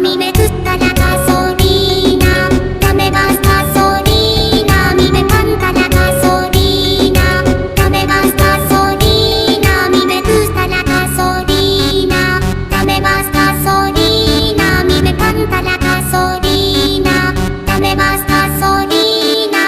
mí me gusta la gasolina, dame más gasolina. A mí me encanta la gasolina, dame más gasolina. A mí me gusta la gasolina, dame más gasolina. A mí me encanta la gasolina, dame más gasolina.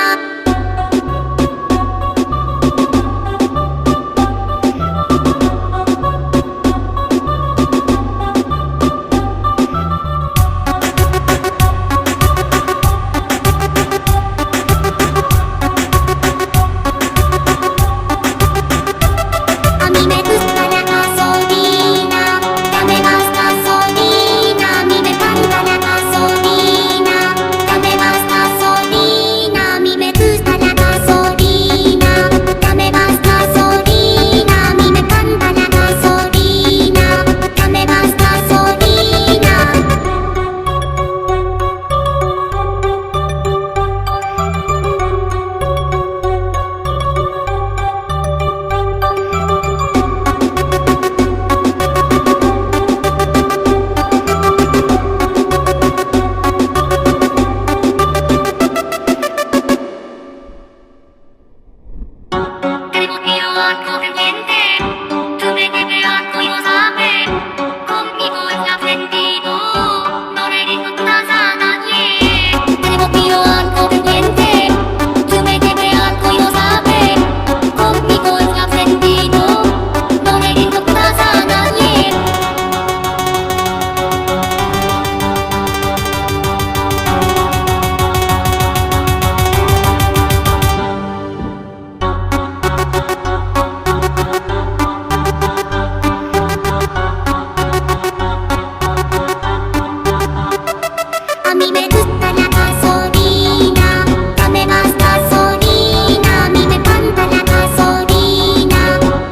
A mí me gusta la gasolina, dame más gasolina. A mí me encanta la gasolina, dame más gasolina. A mí me gusta la gasolina, dame más gasolina. A mí me encanta la gasolina, dame más gasolina. Tenemos que ir con pendiente, tú me debes algo y lo sabes. Conmigo es aprendido, no le discutas a nadie. Tenemos que ir con pendiente, tú me debes algo y lo sabes. Conmigo es aprendido, no le discutas a nadie. A mí me gusta la gasolina, dame más gasolina. A mí me encanta la gasolina,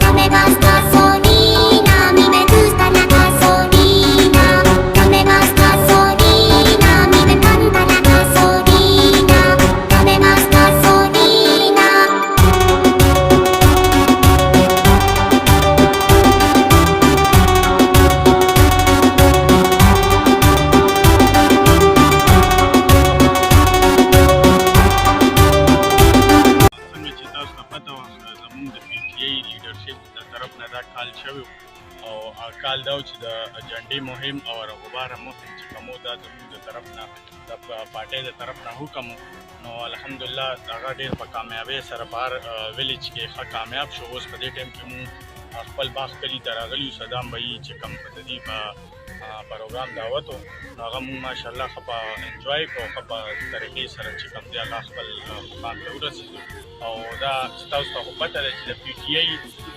dame más gasolina. A mí me gusta la gasolina, dame más gasolina. A mí me encanta la gasolina, dame más gasolina. څنګه چې تاسو ته پته وه زموږ د پی ټي آی لیډرشپ د طرف نه دا کال شوی او کال دا و چې د جنډې مهم او غباره مهم چې کوم دا زموږ د طرف نه د پارټۍ د طرف نه حکم نو الحمدلله هغه ډېر په کامیابۍ سره په هر ویلیج کې ښه کامیاب شو. اوس په دې ټایم کې مونږ خپل باغ کلي ته راغلي یو. صدام بهي چې کوم په دې پروګرام دعوت و نو هغه مونږ ماشاءالله ښه په انجوای کړو، ښه په طریقې سره چې کوم دی هغه خپل مقام ته ورسېدو. او دا تاسو ته خو پته ده چې د پی ټي آی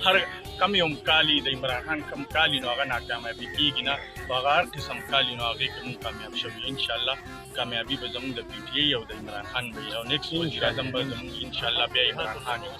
هر کم یو کالي د عمران خان کم کالي نو هغه ناکامیابي کېږي نه، خو هغه هر قسم کالي نو هغې کې مونږ کامیاب شوي. انشاءالله کامیابي به زموږ د پی ټي آی او د عمران خان به وي او نیکسټ وزیر اعظم به زموږ انشاءالله بیا عمران خان وي.